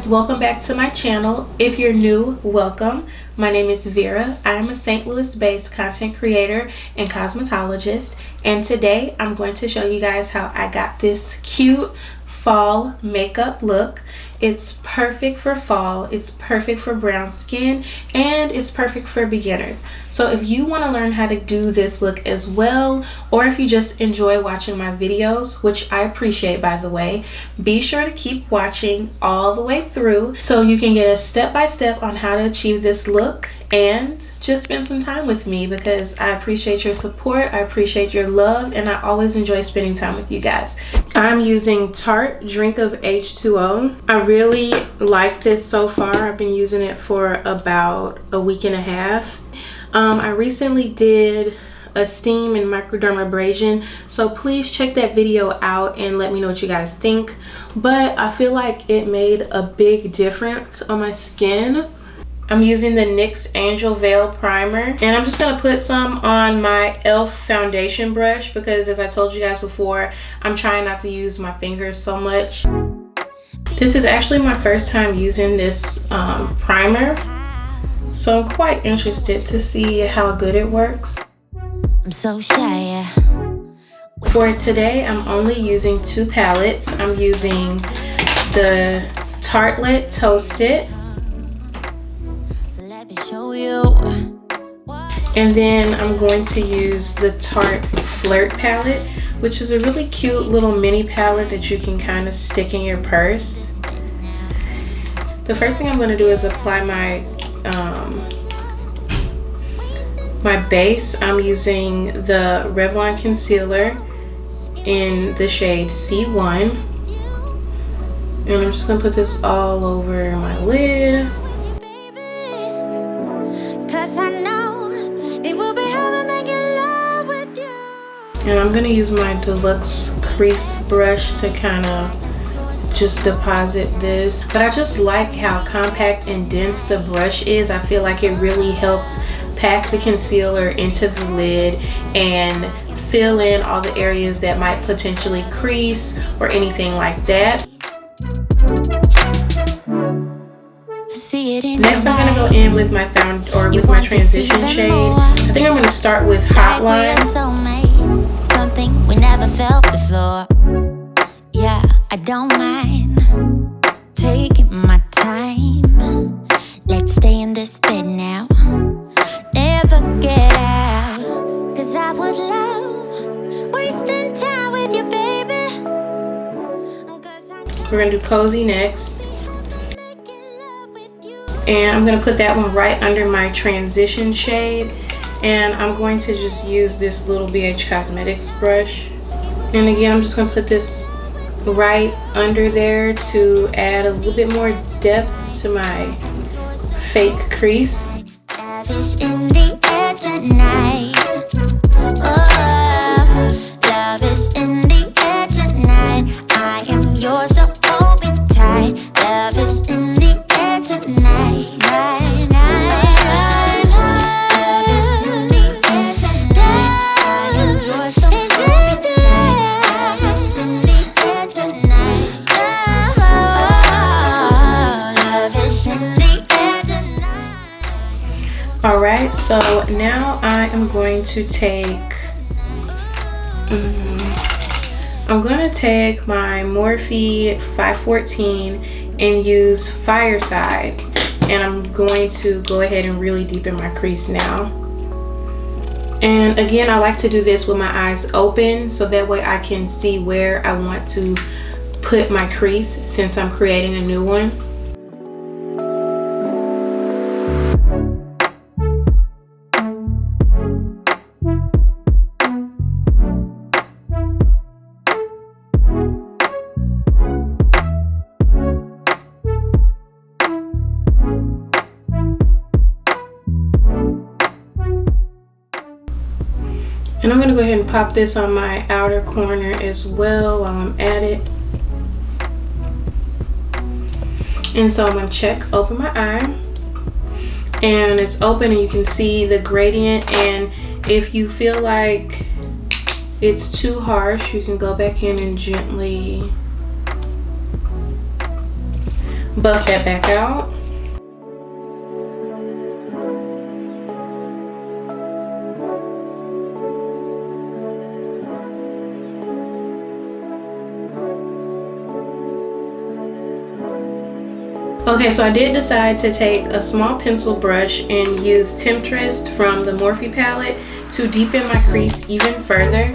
welcome back to my channel. If you're new, welcome. My name is Vera. I am a St. Louis-based content creator and cosmetologist, and today I'm going to show you guys how I got this cute fall makeup look. It's perfect for fall, it's perfect for brown skin, and it's perfect for beginners. So if you want to learn how to do this look as well, or if you just enjoy watching my videos, which I appreciate by the way, be sure to keep watching all the way through so you can get a step-by-step on how to achieve this look, and just spend some time with me because I appreciate your support, I appreciate your love, and I always enjoy spending time with you guys. I'm using Tarte Drink of H2O. I really like this so far. I've been using it for about a week and a half. I recently did a steam and microdermabrasion, so please check that video out and let me know what you guys think. But I feel like it made a big difference on my skin. I'm using the NYX Angel Veil Primer, and I'm just going to put some on my e.l.f. foundation brush because, as I told you guys before, I'm trying not to use my fingers so much. This is actually my first time using this primer, so I'm quite interested to see how good it works. I'm so shy. For today, I'm only using two palettes. I'm using the Tartelette Toasted, and then I'm going to use the Tarte Flirt palette, which is a really cute little mini palette that you can kind of stick in your purse. The first thing I'm going to do is apply my my base. I'm using the Revlon concealer in the shade C1, and I'm just going to put this all over my lid. And I'm going to use my Deluxe Crease brush to kind of just deposit this. But I just like how compact and dense the brush is. I feel like it really helps pack the concealer into the lid and fill in all the areas that might potentially crease or anything like that. Next, I'm going to go in with my transition shade. I think I'm going to start with Hotline. Something we never felt before. Yeah, I don't mind taking my time. Let's stay in this bed now, never get out. Cause I would love wasting time with you, baby. We're gonna do Cozy next, and I'm gonna put that one right under my transition shade. And I'm going to just use this little BH Cosmetics brush. And again, I'm just going to put this right under there to add a little bit more depth to my fake crease. Love is in the air tonight. Oh, love is in the air tonight. I am yours, so hold me tight. Love is in the air tonight. Alright, so now I am going to take my Morphe 514 and use Fireside, and I'm going to go ahead and really deepen my crease now. And again, I like to do this with my eyes open so that way I can see where I want to put my crease since I'm creating a new one. And I'm going to go ahead and pop this on my outer corner as well while I'm at it. And so I'm going to open my eye, and it's open and you can see the gradient, and if you feel like it's too harsh, you can go back in and gently buff that back out. Okay, so I did decide to take a small pencil brush and use Temptress from the Morphe palette to deepen my crease even further.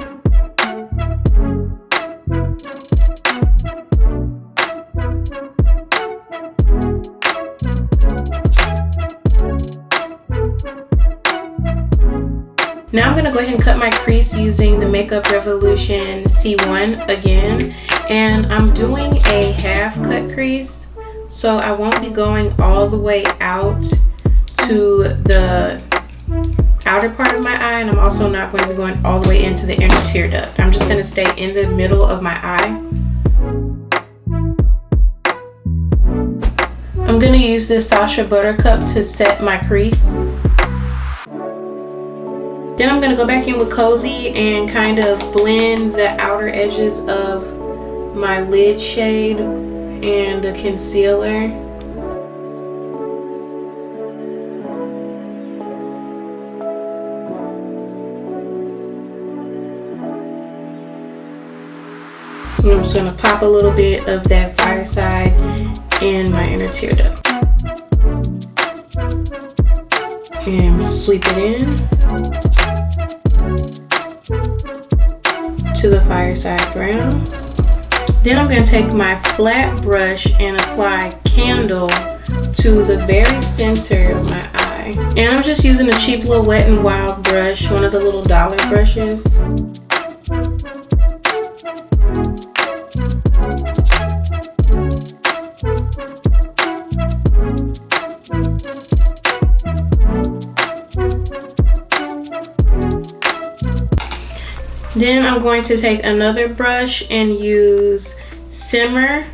Now I'm going to go ahead and cut my crease using the Makeup Revolution C1 again, and I'm doing a half cut crease. So I won't be going all the way out to the outer part of my eye, and I'm also not going to be going all the way into the inner tear duct. I'm just going to stay in the middle of my eye. I'm going to use this Sacha Buttercup to set my crease. Then I'm going to go back in with Cozy and kind of blend the outer edges of my lid shade and the concealer. And I'm just going to pop a little bit of that Fireside in my inner tear duct. And sweep it in to the Fireside Brown. Then I'm going to take my flat brush and apply Candle to the very center of my eye. And I'm just using a cheap little Wet n Wild brush, one of the little dollar brushes. Then I'm going to take another brush and use Simmer.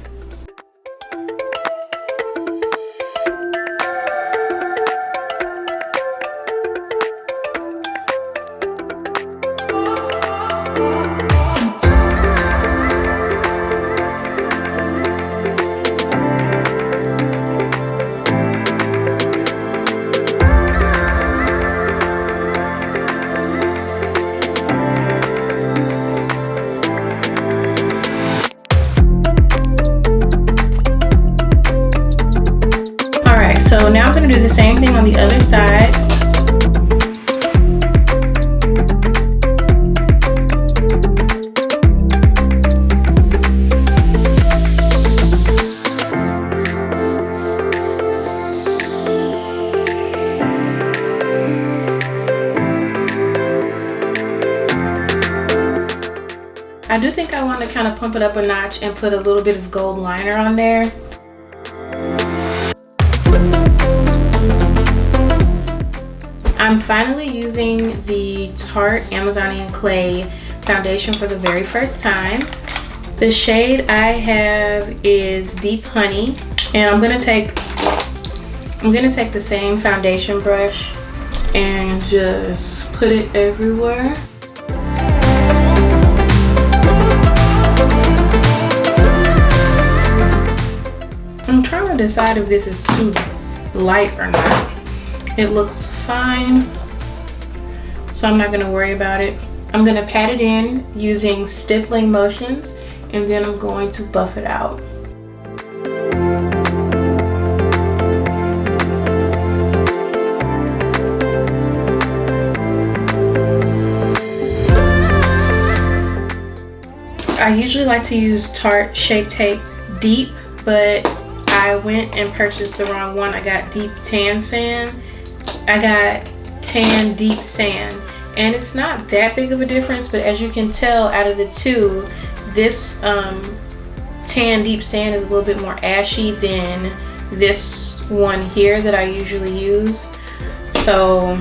So now I'm going to do the same thing on the other side. I do think I want to kind of pump it up a notch and put a little bit of gold liner on there. I'm finally using the Tarte Amazonian Clay foundation for the very first time. The shade I have is Deep Honey, and I'm gonna take the same foundation brush and just put it everywhere. I'm trying to decide if this is too light or not. It looks fine, so I'm not going to worry about it. I'm going to pat it in using stippling motions, and then I'm going to buff it out. I usually like to use Tarte Shape Tape Deep, but I went and purchased the wrong one. I got Deep Tan Sand. I got Tan Deep Sand, and it's not that big of a difference, but as you can tell out of the two, this Tan Deep Sand is a little bit more ashy than this one here that I usually use. So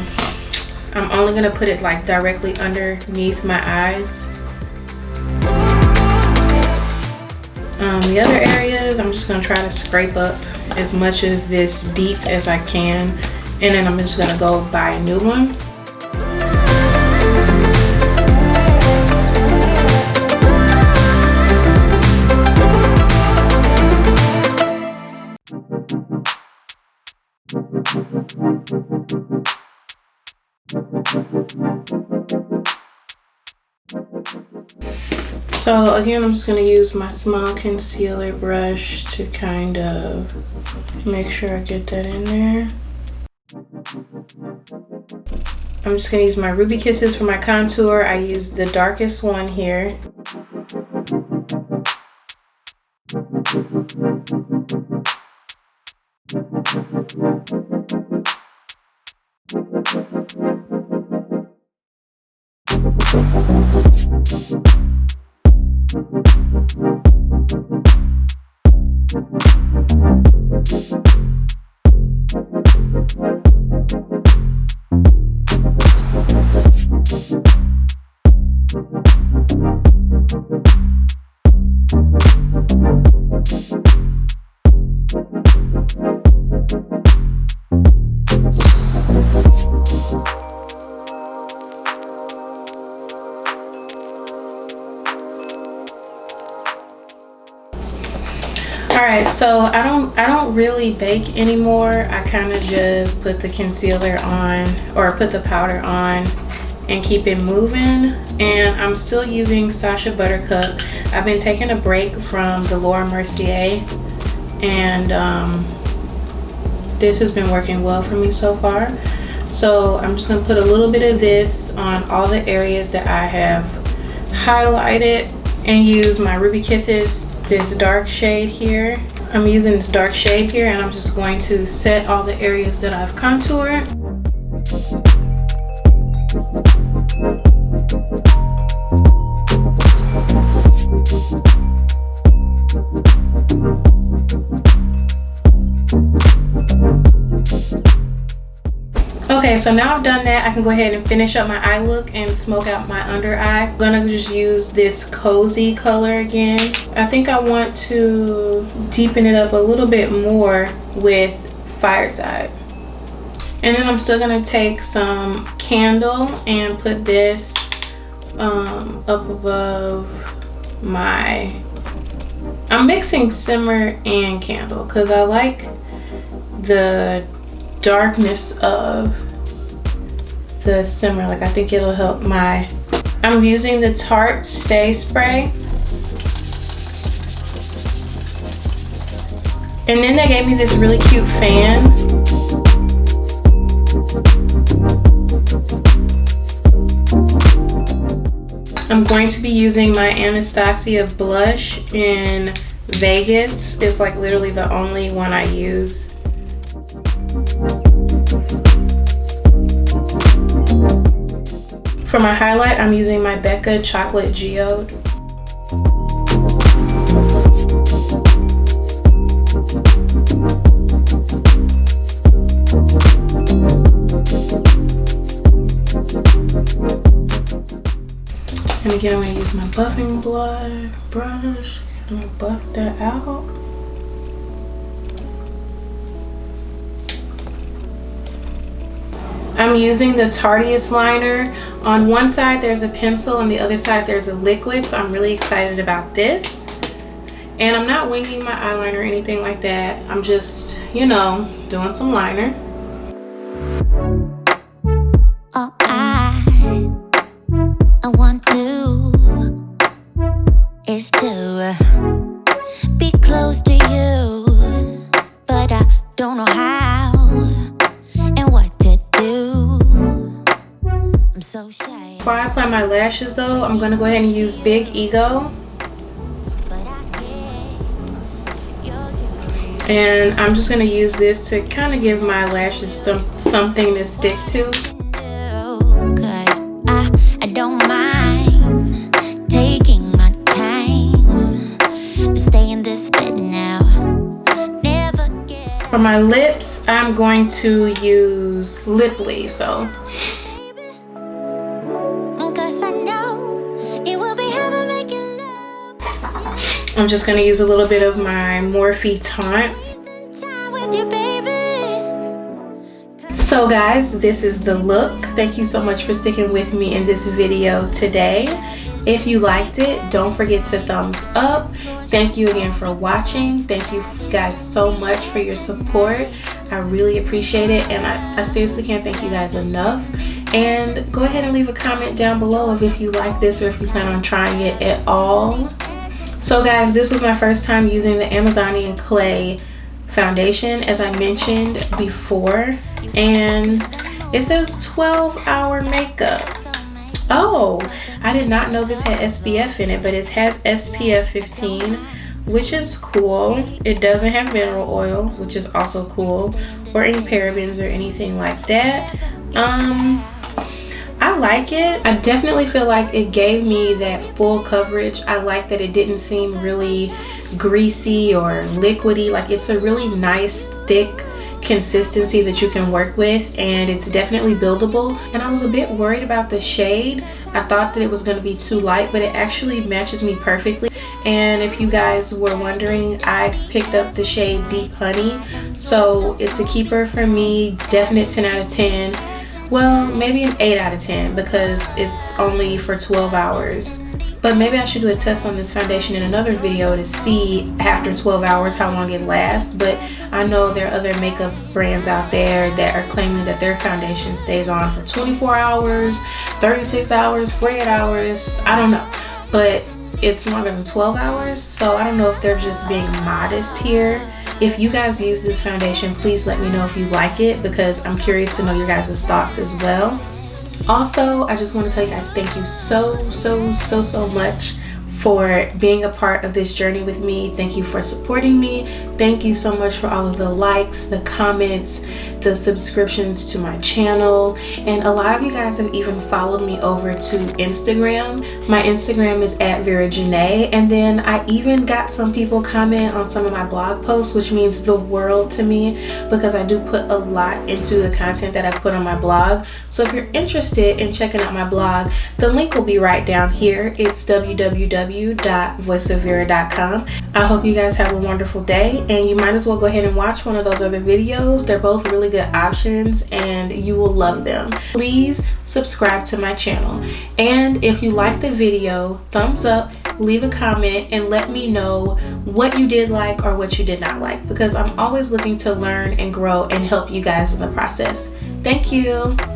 I'm only gonna put it like directly underneath my eyes. The other areas, I'm just gonna try to scrape up as much of this deep as I can, and then I'm just gonna go buy a new one. So again, I'm just going to use my small concealer brush to kind of make sure I get that in there. I'm just going to use my Ruby Kisses for my contour. I use the darkest one here. Alright, so I don't really bake anymore. I kind of just put the concealer on, or put the powder on, and keep it moving. And I'm still using Sacha Buttercup. I've been taking a break from the Laura Mercier, and this has been working well for me so far. So I'm just going to put a little bit of this on all the areas that I have highlighted, and use my Ruby Kisses, this dark shade here. I'm using this dark shade here, and I'm just going to set all the areas that I've contoured. Okay, so now I've done that, I can go ahead and finish up my eye look and smoke out my under eye. I'm gonna just use this cozy color again. I think I want to deepen it up a little bit more with Fireside. And then I'm still gonna take some candle and put this up above my, I'm mixing simmer and candle because I like the darkness of the simmer. Like, I think it'll help my, I'm using the Tarte Stay Spray. And then they gave me this really cute fan. I'm going to be using my Anastasia blush in Vegas. It's like literally the only one I use. For my highlight, I'm using my Becca Chocolate Geode. And again, I'm going to use my buffing brush. I'm going to buff that out. I'm using the Tarteist liner. On one side there's a pencil, on the other side there's a liquid, so I'm really excited about this. And I'm not winging my eyeliner or anything like that. I'm just, you know, doing some liner. All I want to is to be close to you, but I don't know how and what to do. I'm so shy. Before I apply my lashes though, I'm gonna go ahead and use Big Ego. And I'm just gonna use this to kind of give my lashes something to stick to. Cause I don't mind taking my time to stay in this bed now. Never get. For my lips, I'm going to use Lipley. So I'm just going to use a little bit of my Morphe Taunt. So guys, this is the look. Thank you so much for sticking with me in this video today. If you liked it, don't forget to thumbs up. Thank you again for watching. Thank you guys so much for your support. I really appreciate it, and I seriously can't thank you guys enough. And go ahead and leave a comment down below of if you like this or if you plan on trying it at all. So guys, this was my first time using the Amazonian Clay foundation, as I mentioned before, and it says 12-hour makeup. Oh, I did not know this had SPF in it, but it has SPF 15, which is cool. It doesn't have mineral oil, which is also cool, or any parabens or anything like that. I like it. I definitely feel like it gave me that full coverage. I like that it didn't seem really greasy or liquidy. Like, it's a really nice thick consistency that you can work with, and it's definitely buildable. And I was a bit worried about the shade. I thought that it was going to be too light, but it actually matches me perfectly. And if you guys were wondering, I picked up the shade Deep Honey, so it's a keeper for me. Definite 10 out of 10. Well, maybe an 8 out of 10 because it's only for 12 hours. But maybe I should do a test on this foundation in another video to see after 12 hours how long it lasts. But I know there are other makeup brands out there that are claiming that their foundation stays on for 24 hours, 36 hours, 48 hours. I don't know. But it's longer than 12 hours. So I don't know if they're just being modest here. If you guys use this foundation, please let me know if you like it, because I'm curious to know your guys' thoughts as well. Also, I just want to tell you guys thank you so much for being a part of this journey with me. Thank you for supporting me. Thank you so much for all of the likes, the comments, the subscriptions to my channel. And a lot of you guys have even followed me over to Instagram. My Instagram is @VeraJeanae. And then I even got some people comment on some of my blog posts, which means the world to me because I do put a lot into the content that I put on my blog. So if you're interested in checking out my blog, the link will be right down here. It's www.voiceofvera.com. I hope you guys have a wonderful day, and you might as well go ahead and watch one of those other videos. They're both really good options and you will love them. Please subscribe to my channel, and if you like the video, thumbs up, leave a comment, and let me know what you did like or what you did not like, because I'm always looking to learn and grow and help you guys in the process. Thank you.